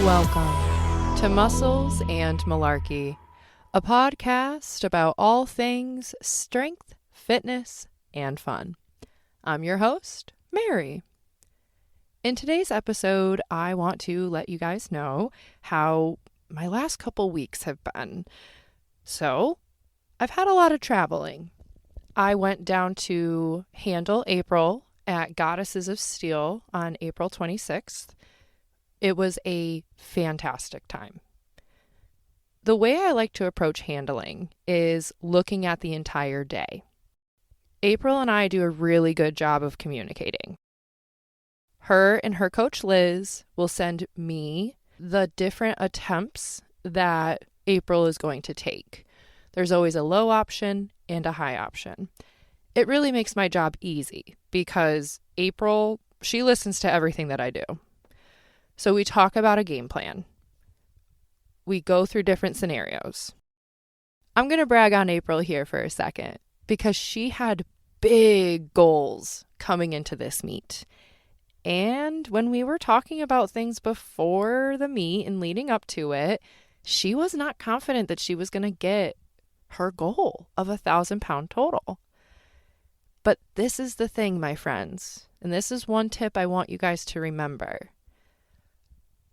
Welcome to Muscles and Malarkey, a podcast about all things strength, fitness, and fun. I'm your host, Mary. In today's episode, I want to let you guys know how my last couple weeks have been. So, I've had a lot of traveling. I went down to handle April at Goddesses of Steel on April 26th. It was a fantastic time. The way I like to approach handling is looking at the entire day. April and I do a really good job of communicating. Her and her coach Liz will send me the different attempts that April is going to take. There's always a low option and a high option. It really makes my job easy because April, she listens to everything that I do. So we talk about a game plan. We go through different scenarios. I'm going to brag on April here for a second because she had big goals coming into this meet. And when we were talking about things before the meet and leading up to it, she was not confident that she was going to get her goal of 1,000-pound total. But this is the thing, my friends, and this is one tip I want you guys to remember.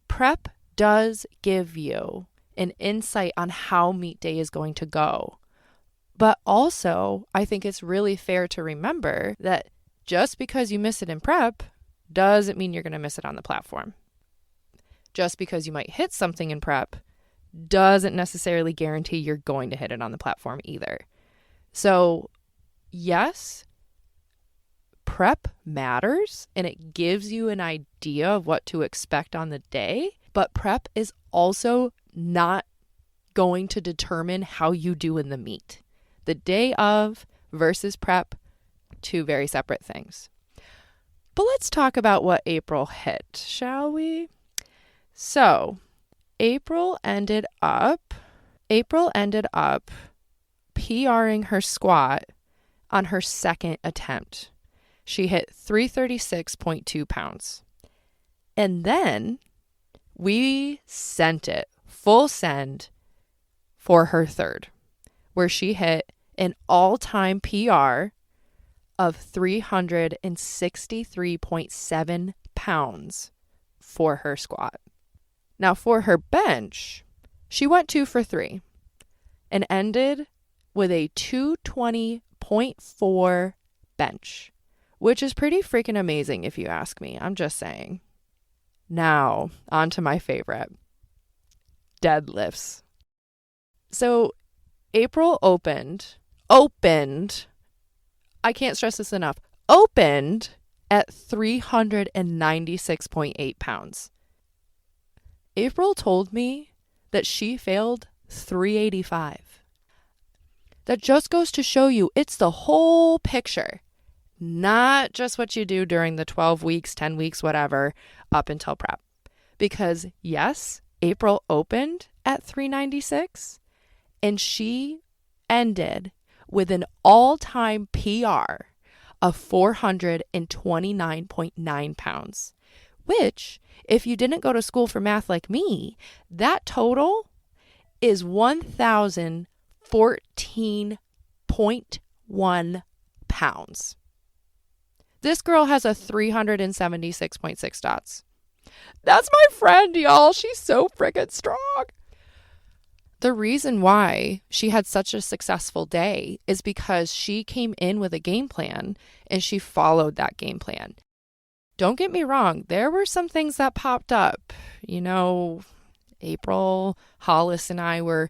Prep does give you an insight on how meet day is going to go. But also, I think it's really fair to remember that just because you miss it in prep doesn't mean you're going to miss it on the platform. Just because you might hit something in prep doesn't necessarily guarantee you're going to hit it on the platform either. So, yes, prep matters and it gives you an idea of what to expect on the day, but prep is also not going to determine how you do in the meet. The day of versus prep, two very separate things. But let's talk about what April hit, shall we? So, April ended up PRing her squat on her second attempt. She hit 336.2 pounds. And then we sent it full send for her third, where she hit an all-time PR of 363.7 pounds for her squat. Now for her bench, she went 2 for 3 and ended with a 220.4 bench, which is pretty freaking amazing if you ask me. I'm just saying. Now, on to my favorite, deadlifts. So April opened, I can't stress this enough, opened at 396.8 pounds. April told me that she failed 385. That just goes to show you it's the whole picture, not just what you do during the 12 weeks, 10 weeks, whatever, up until prep. Because yes, April opened at 396 and she ended with an all-time PR of 429.9 pounds, which, if you didn't go to school for math like me, that total is 1,014.1 pounds. This girl has a 376.6 dots. That's my friend, y'all. She's so freaking strong. The reason why she had such a successful day is because she came in with a game plan and she followed that game plan. Don't get me wrong, there were some things that popped up. You know, April, Hollis, and I were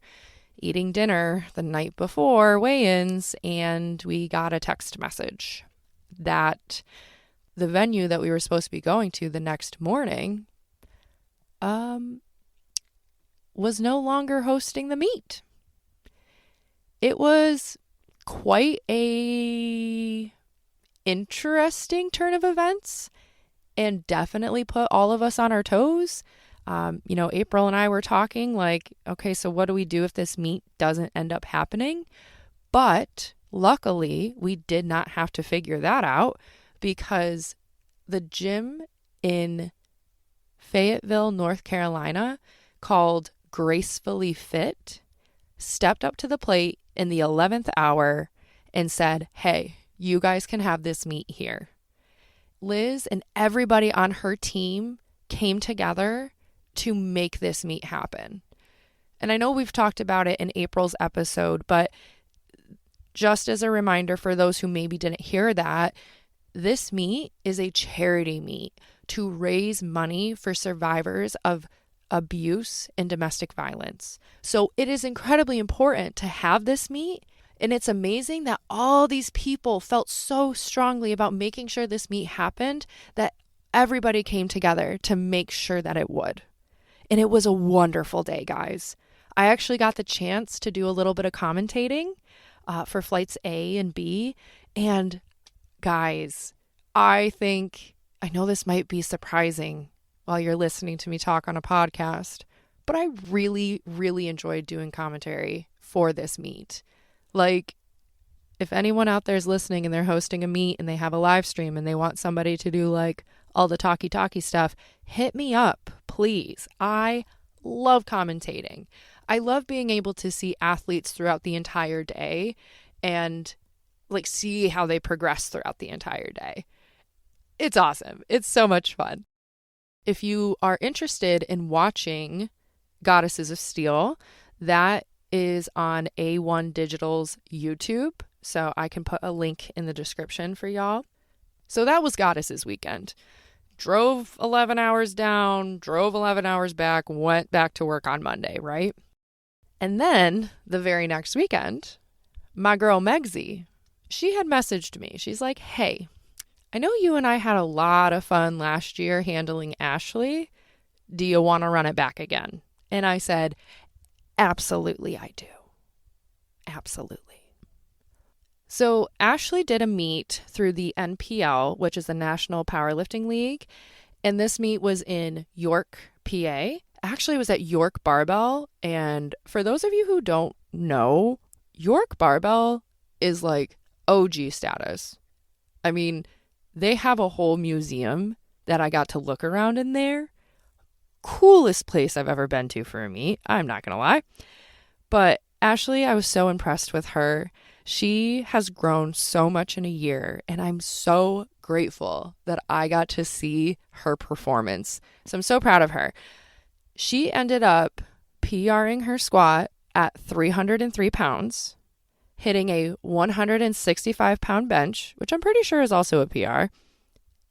eating dinner the night before weigh-ins and we got a text message that the venue that we were supposed to be going to the next morning was no longer hosting the meet. It was quite a interesting turn of events and definitely put all of us on our toes. April and I were talking like, okay, so what do we do if this meet doesn't end up happening? But luckily, we did not have to figure that out because the gym in Fayetteville, North Carolina, called Gracefully Fit, stepped up to the plate in the 11th hour and said, hey, you guys can have this meet here. Liz and everybody on her team came together to make this meet happen. And I know we've talked about it in April's episode, but just as a reminder for those who maybe didn't hear that, this meet is a charity meet to raise money for survivors of abuse and domestic violence. So it is incredibly important to have this meet. And it's amazing that all these people felt so strongly about making sure this meet happened that everybody came together to make sure that it would. And it was a wonderful day, guys. I actually got the chance to do a little bit of commentating for flights A and B. And guys, I know this might be surprising while you're listening to me talk on a podcast, but I really, really enjoyed doing commentary for this meet. Like, if anyone out there is listening and they're hosting a meet and they have a live stream and they want somebody to do like all the talky stuff, hit me up, please. I love commentating. I love being able to see athletes throughout the entire day and like see how they progress throughout the entire day. It's awesome. It's so much fun. If you are interested in watching Goddesses of Steel, that is on A1 Digital's YouTube. So I can put a link in the description for y'all. So that was Goddesses weekend. Drove 11 hours down, drove 11 hours back, went back to work on Monday, right? And then the very next weekend, my girl Megsy, she had messaged me. She's like, hey, I know you and I had a lot of fun last year handling Ashley. Do you want to run it back again? And I said, absolutely, I do. Absolutely. So Ashley did a meet through the NPL, which is the National Powerlifting League. And this meet was in York, PA. Actually, it was at York Barbell. And for those of you who don't know, York Barbell is like OG status. I mean, they have a whole museum that I got to look around in there. Coolest place I've ever been to for a meet. I'm not going to lie. But Ashley, I was so impressed with her. She has grown so much in a year, and I'm so grateful that I got to see her performance. So I'm so proud of her. She ended up PRing her squat at 303 pounds, hitting a 165-pound bench, which I'm pretty sure is also a PR,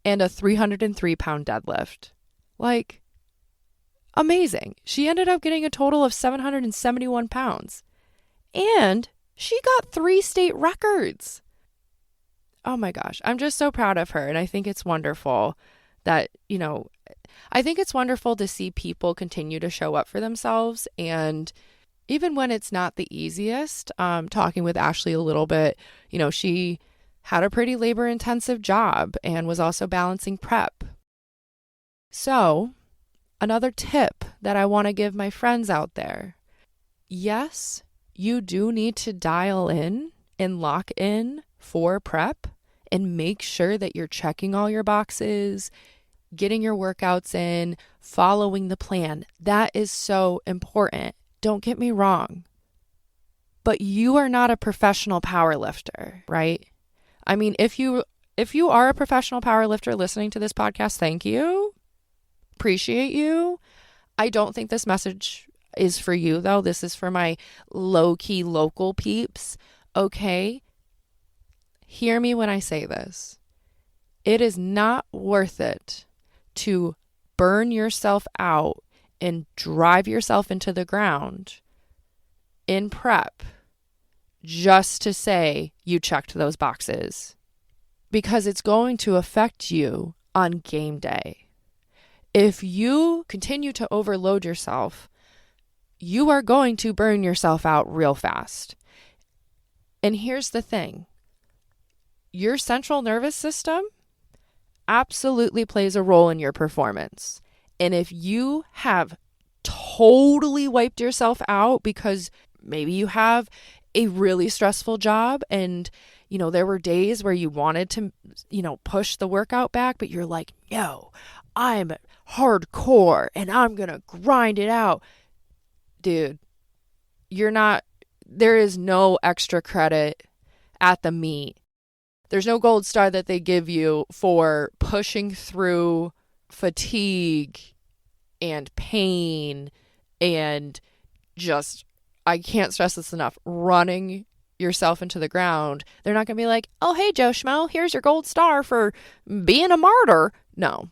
and a 303-pound deadlift. Like, amazing. She ended up getting a total of 771 pounds. And she got 3 state records. Oh my gosh. I'm just so proud of her. And I think it's wonderful that, I think it's wonderful to see people continue to show up for themselves. And even when it's not the easiest, talking with Ashley a little bit, she had a pretty labor-intensive job and was also balancing prep. So, another tip that I want to give my friends out there. Yes, you do need to dial in and lock in for prep and make sure that you're checking all your boxes, getting your workouts in, following the plan. That is so important. Don't get me wrong. But you are not a professional powerlifter, right? I mean, if you are a professional powerlifter listening to this podcast, thank you. Appreciate you. I don't think this message is for you, though. This is for my low-key local peeps. Okay? Hear me when I say this. It is not worth it to burn yourself out and drive yourself into the ground in prep just to say you checked those boxes, because it's going to affect you on game day. If you continue to overload yourself, you are going to burn yourself out real fast. And here's the thing. Your central nervous system absolutely plays a role in your performance. And if you have totally wiped yourself out because maybe you have a really stressful job and, there were days where you wanted to, push the workout back, but you're like, no, I'm hardcore and I'm going to grind it out. Dude, there is no extra credit at the meet. There's no gold star that they give you for pushing through fatigue and pain and just, I can't stress this enough, running yourself into the ground. They're not going to be like, oh, hey, Joe Schmo, here's your gold star for being a martyr. No,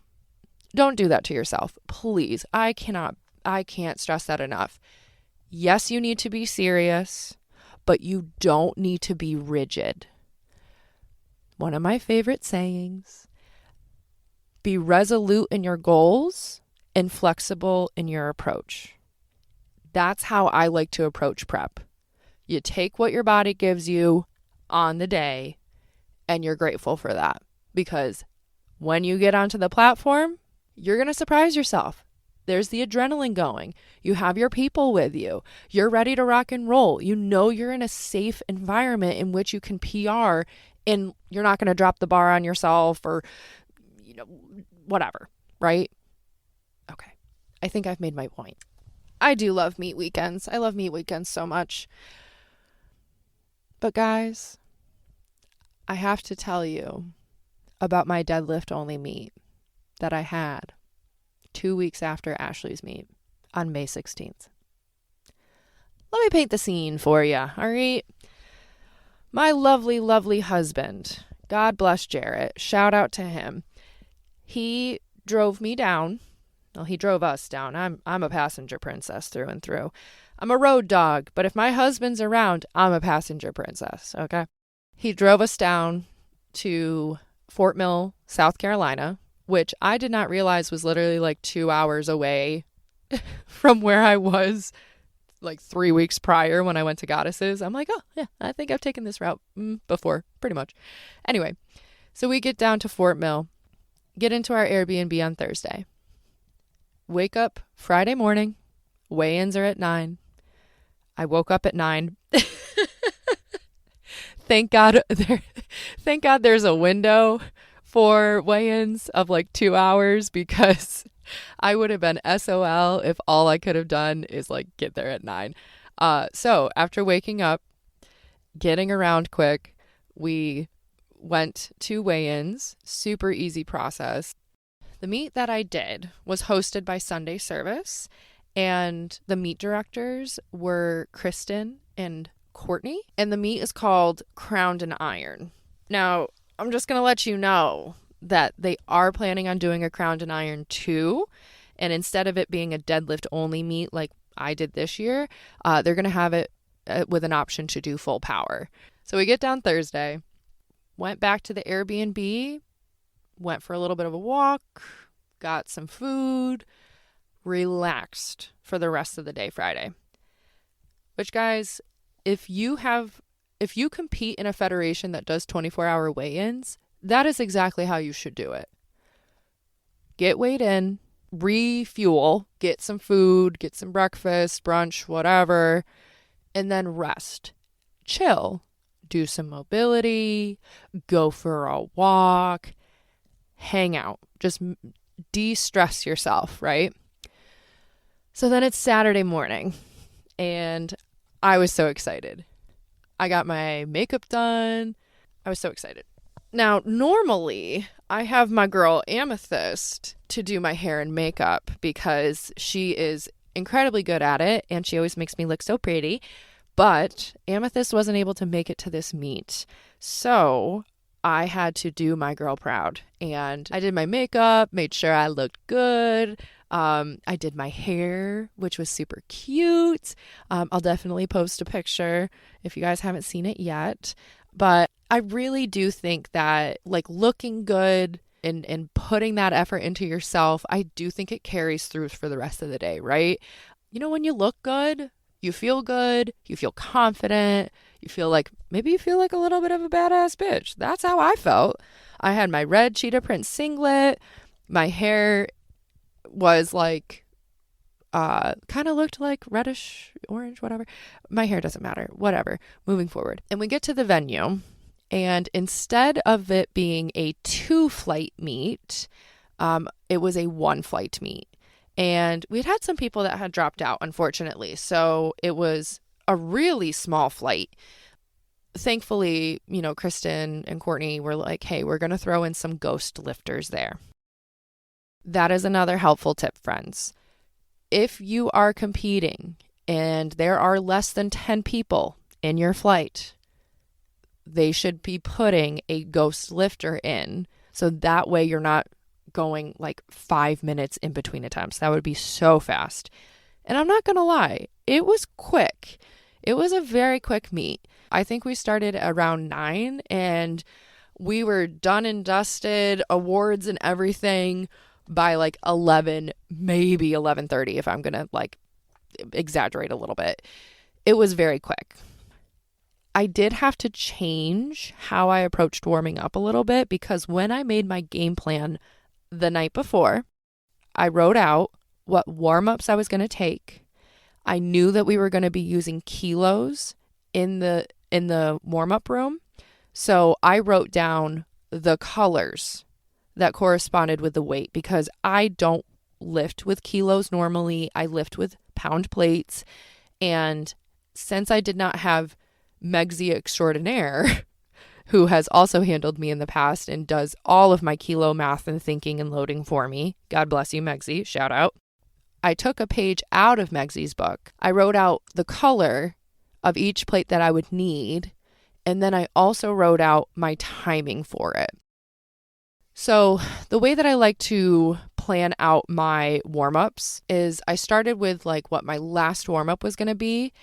don't do that to yourself. Please. I can't stress that enough. Yes, you need to be serious, but you don't need to be rigid. One of my favorite sayings, be resolute in your goals and flexible in your approach. That's how I like to approach prep. You take what your body gives you on the day and you're grateful for that, because when you get onto the platform, you're going to surprise yourself. There's the adrenaline going. You have your people with you. You're ready to rock and roll. You know you're in a safe environment in which you can PR and you're not going to drop the bar on yourself or, whatever, right? Okay. I think I've made my point. I do love meet weekends. I love meet weekends so much. But guys, I have to tell you about my deadlift only meet that I had 2 weeks after Ashley's meet on May 16th. Let me paint the scene for you, all right? My lovely, lovely husband, God bless Jarrett, shout out to him. He drove me down. Well, he drove us down. I'm a passenger princess through and through. I'm a road dog, but if my husband's around, I'm a passenger princess, okay? He drove us down to Fort Mill, South Carolina, which I did not realize was literally like 2 hours away from where I was like 3 weeks prior when I went to Goddesses. I'm like, oh, yeah, I think I've taken this route before, pretty much. Anyway, so we get down to Fort Mill, get into our Airbnb on Thursday. Wake up Friday morning. Weigh-ins are at 9. I woke up at 9. Thank God there's a window for weigh-ins of like 2 hours, because I would have been SOL if all I could have done is like get there at 9. So after waking up, getting around quick, we went to weigh-ins. Super easy process. The meet that I did was hosted by Sunday Service, and the meet directors were Kristen and Courtney, and the meet is called Crowned and Iron. Now, I'm just going to let you know that they are planning on doing a Crowned and Iron 2, and instead of it being a deadlift only meet like I did this year, they're going to have it with an option to do full power. So we get down Thursday, went back to the Airbnb, went for a little bit of a walk, got some food, relaxed for the rest of the day Friday. Which, guys, if you compete in a federation that does 24-hour weigh-ins, that is exactly how you should do it. Get weighed in, refuel, get some food, get some breakfast, brunch, whatever, and then rest. Chill. Do some mobility, go for a walk, hang out. Just de-stress yourself, right? So then it's Saturday morning, and I was so excited. I got my makeup done. I was so excited. Now, normally, I have my girl Amethyst to do my hair and makeup because she is incredibly good at it, and she always makes me look so pretty. But Amethyst wasn't able to make it to this meet, so I had to do my girl proud. And I did my makeup, made sure I looked good. I did my hair, which was super cute. I'll definitely post a picture if you guys haven't seen it yet. But I really do think that like looking good and putting that effort into yourself, I do think it carries through for the rest of the day, right? You know, when you look good, you feel good, you feel confident, you feel like a little bit of a badass bitch. That's how I felt. I had my red cheetah print singlet. My hair was like, kind of looked like reddish, orange, whatever. My hair doesn't matter, whatever. Moving forward. And we get to the venue, and instead of it being a 2-flight meet, It was a 1-flight meet. And we'd had some people that had dropped out, unfortunately. So it was a really small flight. Thankfully, Kristen and Courtney were like, hey, we're going to throw in some ghost lifters there. That is another helpful tip, friends. If you are competing and there are less than 10 people in your flight, they should be putting a ghost lifter in. So that way you're not going like 5 minutes in between attempts. That would be so fast. And I'm not going to lie, it was quick. It was a very quick meet. I think we started around 9 and we were done and dusted, awards and everything by like 11, maybe 11:30 if I'm going to like exaggerate a little bit. It was very quick. I did have to change how I approached warming up a little bit because when I made my game plan the night before, I wrote out what warm-ups I was going to take. I knew that we were going to be using kilos in the warm-up room. So I wrote down the colors that corresponded with the weight because I don't lift with kilos normally. I lift with pound plates. And since I did not have Megsy extraordinaire, who has also handled me in the past and does all of my kilo math and thinking and loading for me. God bless you, Megsy. Shout out. I took a page out of Megsy's book. I wrote out the color of each plate that I would need, and then I also wrote out my timing for it. So the way that I like to plan out my warm-ups is I started with like what my last warm-up was going to be,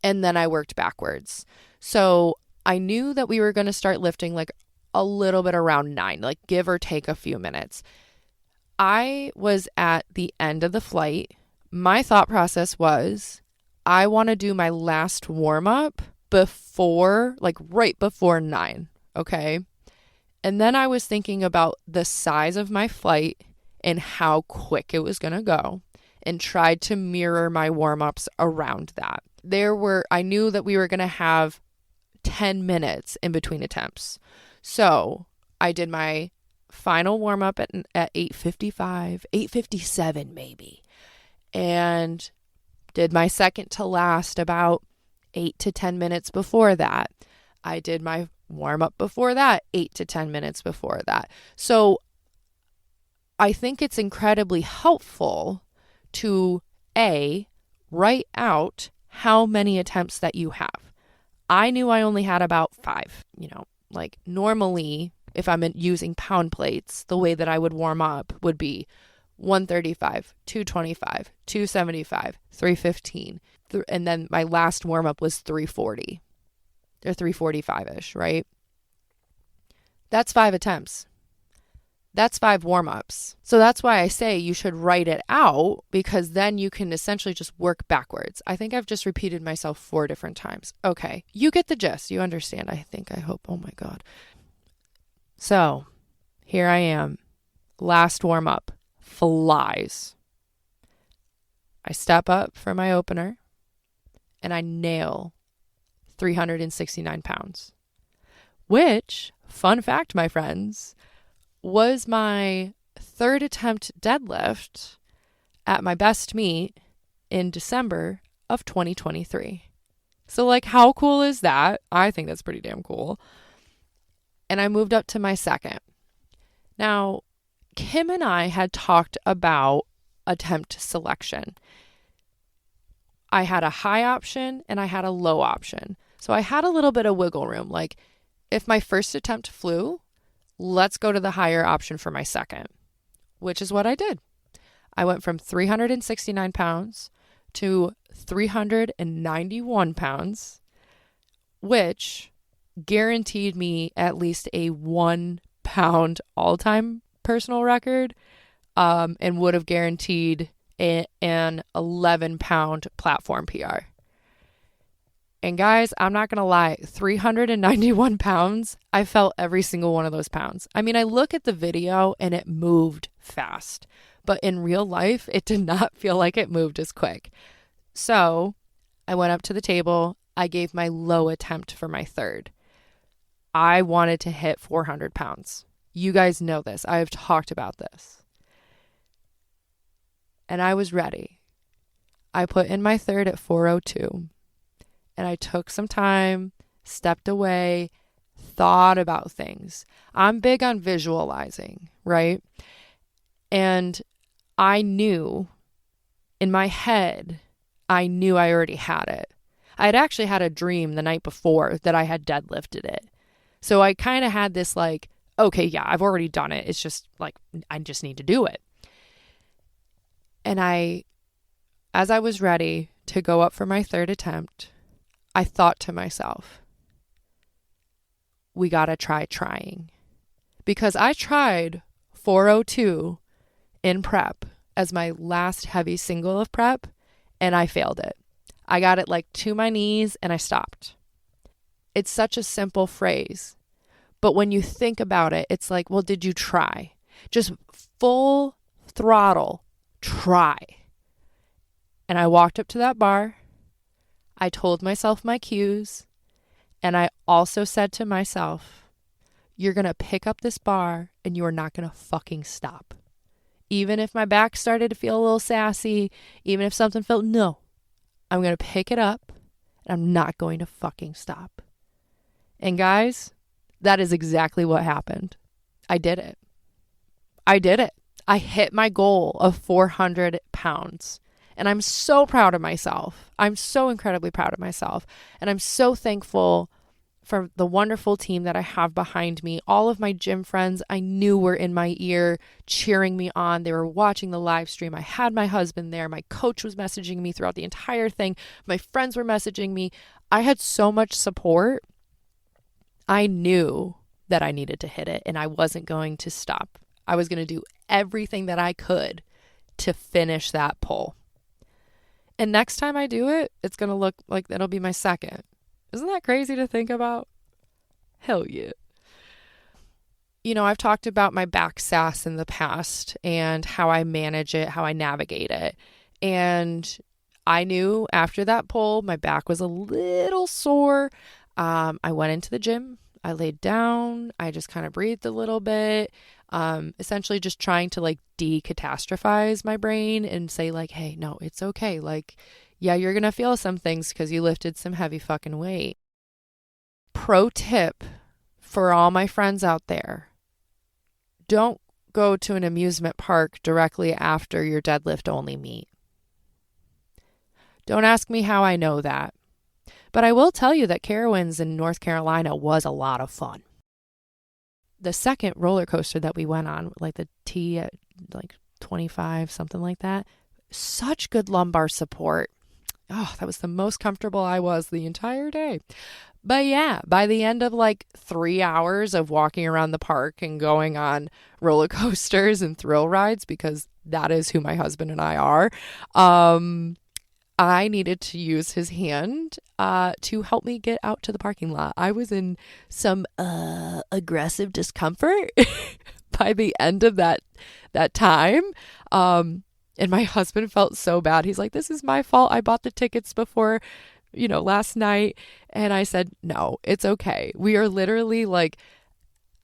and then I worked backwards. So I knew that we were going to start lifting like a little bit around 9, like give or take a few minutes. I was at the end of the flight. My thought process was I want to do my last warm up right before 9. Okay. And then I was thinking about the size of my flight and how quick it was going to go and tried to mirror my warm ups around that. I knew that we were going to have 10 minutes in between attempts. So I did my final warm up at 8:55, 8:57 maybe, and did my second to last about 8 to 10 minutes before that. I did my warm up before that 8 to 10 minutes before that. So I think it's incredibly helpful to write out how many attempts that you have. I knew I only had about 5, like normally if I'm using pound plates, the way that I would warm up would be 135, 225, 275, 315. And then my last warm up was 340 or 345-ish, right? That's 5 attempts. That's 5 warm-ups. So that's why I say you should write it out because then you can essentially just work backwards. I think I've just repeated myself 4 different times. Okay, you get the gist. You understand, I hope. Oh my God. So here I am. Last warm-up. Flies. I step up for my opener and I nail 369 pounds, which, fun fact, my friends, was my 3rd attempt deadlift at my best meet in December of 2023. So like, how cool is that? I think that's pretty damn cool. And I moved up to my 2nd. Now, Kim and I had talked about attempt selection. I had a high option and I had a low option. So I had a little bit of wiggle room. Like, if my first attempt flew, let's go to the higher option for my 2nd, which is what I did. I went from 369 pounds to 391 pounds, which guaranteed me at least a 1 pound all-time personal record, and would have guaranteed an 11-pound platform PR. And guys, I'm not going to lie, 391 pounds, I felt every single one of those pounds. I mean, I look at the video and it moved fast, but in real life, it did not feel like it moved as quick. So I went up to the table. I gave my low attempt for my 3rd. I wanted to hit 400 pounds. You guys know this. I have talked about this. and I was ready. I put in my third at 4:02, and I took some time, stepped away, thought about things. I'm big on visualizing, right? And I knew in my head, I knew I already had it. I had actually had a dream the night before that I had deadlifted it. So I kind of had this like, okay, yeah, I've already done it. It's just like, I just need to do it. And as I was ready to go up for my third attempt, I thought to myself, we got to try trying. Because I tried 4:02 in prep as my last heavy single of prep, and I failed it. I got it like to my knees and I stopped. It's such a simple phrase, but when you think about it, it's like, well, did you try? Just full throttle, try. And I walked up to that bar. I told myself my cues, and I also said to myself, you're going to pick up this bar and you are not going to fucking stop. Even if my back started to feel a little sassy, even if something felt, no, I'm going to pick it up and I'm not going to fucking stop. And guys, that is exactly what happened. I did it. I hit my goal of 400 pounds. And I'm so proud of myself. I'm so incredibly proud of myself. And I'm so thankful for the wonderful team that I have behind me. All of my gym friends I knew were in my ear cheering me on. They were watching the live stream. I had my husband there. My coach was messaging me throughout the entire thing. My friends were messaging me. I had so much support. I knew that I needed to hit it and I wasn't going to stop. I was going to do everything that I could to finish that pull. And next time I do it, it's going to look like it'll be my second. Isn't that crazy to think about? Hell yeah. You know, I've talked about my back sass in the past and how I manage it, how I navigate it. And I knew after that pull, my back was a little sore. I went into the gym. I laid down. I just kind of breathed a little bit. Essentially just trying to like decatastrophize my brain and say like, hey, no, it's okay. Like, yeah, you're going to feel some things because you lifted some heavy fucking weight. Pro tip for all my friends out there. Don't go to an amusement park directly after your deadlift only meet. Don't ask me how I know that. But I will tell you that Carowinds in North Carolina was a lot of fun. The second roller coaster that we went on, like the T at like 25, something like that, such good lumbar support. Oh, that was the most comfortable I was the entire day. But yeah, by the end of like 3 hours of walking around the park and going on roller coasters and thrill rides, because that is who my husband and I are, I needed to use his hand to help me get out to the parking lot. I was in some aggressive discomfort by the end of that time. And my husband felt so bad. He's like, this is my fault. I bought the tickets before, last night. And I said, no, it's okay. We are literally like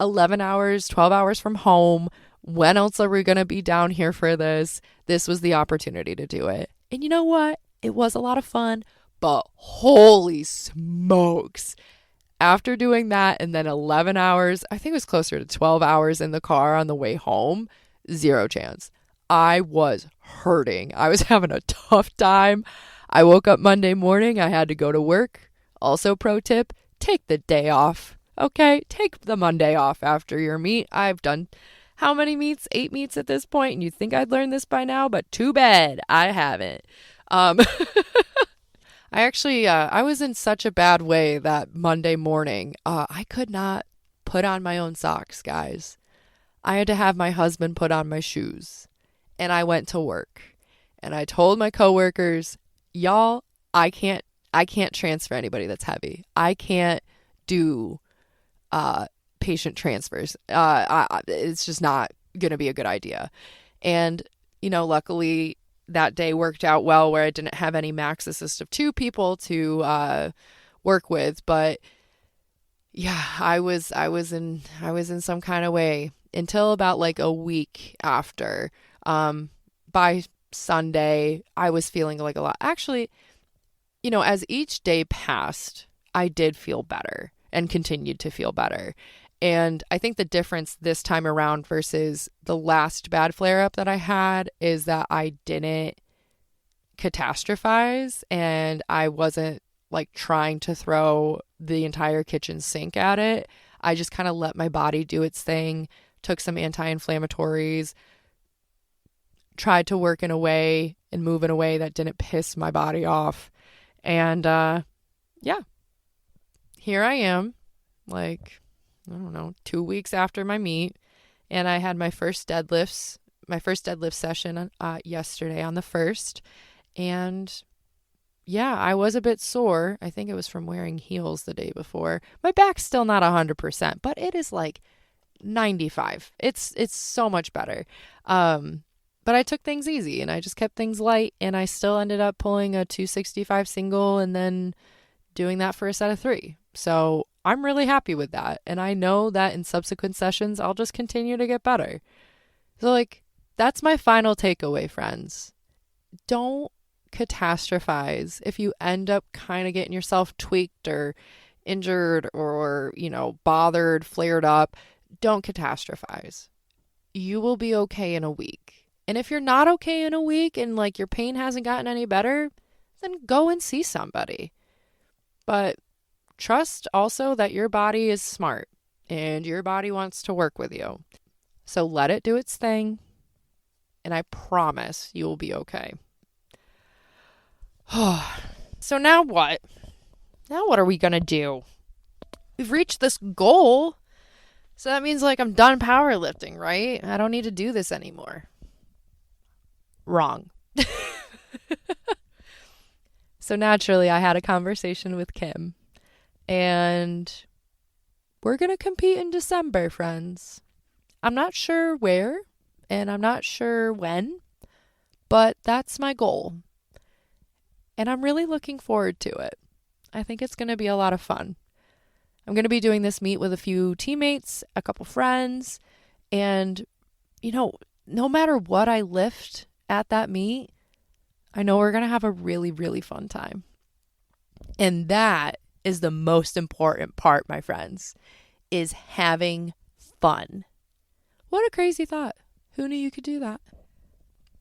11 hours, 12 hours from home. When else are we going to be down here for this? This was the opportunity to do it. And you know what? It was a lot of fun, but holy smokes. After doing that and then 11 hours, I think it was closer to 12 hours in the car on the way home, zero chance. I was hurting. I was having a tough time. I woke up Monday morning. I had to go to work. Also, pro tip, take the day off. Okay, take the Monday off after your meet. I've done how many meets? 8 meets at this point, and you'd think I'd learned this by now, but too bad I haven't. I was in such a bad way that Monday morning. I could not put on my own socks, guys. I had to have my husband put on my shoes. And I went to work. And I told my coworkers, y'all, I can't transfer anybody that's heavy. I can't do patient transfers. It's just not going to be a good idea. And, luckily that day worked out well where I didn't have any max assist of 2 people to work with. But yeah, I was in some kind of way until about like a week after. By Sunday, I was feeling like a lot. Actually, as each day passed, I did feel better and continued to feel better. And I think the difference this time around versus the last bad flare-up that I had is that I didn't catastrophize and I wasn't like trying to throw the entire kitchen sink at it. I just kind of let my body do its thing, took some anti-inflammatories, tried to work in a way and move in a way that didn't piss my body off. And here I am, like, I don't know, 2 weeks after my meet, and I had my first deadlift session yesterday on the 1st. And yeah, I was a bit sore. I think it was from wearing heels the day before. My back's still not 100%, but it is like 95. It's so much better. But I took things easy and I just kept things light, and I still ended up pulling a 265 single and then doing that for a set of 3. So I'm really happy with that. And I know that in subsequent sessions, I'll just continue to get better. So like, that's my final takeaway, friends. Don't catastrophize if you end up kind of getting yourself tweaked or injured or, bothered, flared up. Don't catastrophize. You will be okay in a week. And if you're not okay in a week and like your pain hasn't gotten any better, then go and see somebody. But trust also that your body is smart and your body wants to work with you. So let it do its thing, and I promise you will be okay. So now what? Now what are we going to do? We've reached this goal. So that means like I'm done powerlifting, right? I don't need to do this anymore. Wrong. So naturally, I had a conversation with Kim, and we're going to compete in December, friends. I'm not sure where, and I'm not sure when, but that's my goal. And I'm really looking forward to it. I think it's going to be a lot of fun. I'm going to be doing this meet with a few teammates, a couple friends, and, no matter what I lift at that meet, I know we're going to have a really, really fun time. And that is the most important part, my friends, is having fun. What a crazy thought. Who knew you could do that?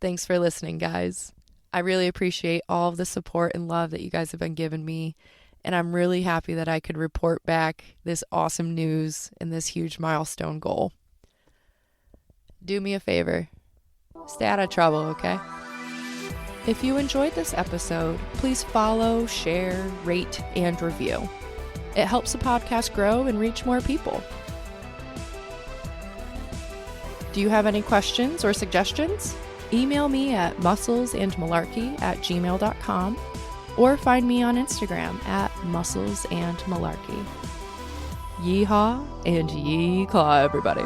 Thanks for listening, guys. I really appreciate all of the support and love that you guys have been giving me. And I'm really happy that I could report back this awesome news and this huge milestone goal. Do me a favor. Stay out of trouble, okay? If you enjoyed this episode, please follow, share, rate, and review. It helps the podcast grow and reach more people. Do you have any questions or suggestions? Email me at musclesandmalarkey@gmail.com or find me on Instagram at musclesandmalarkey. Yeehaw and yee-claw, everybody.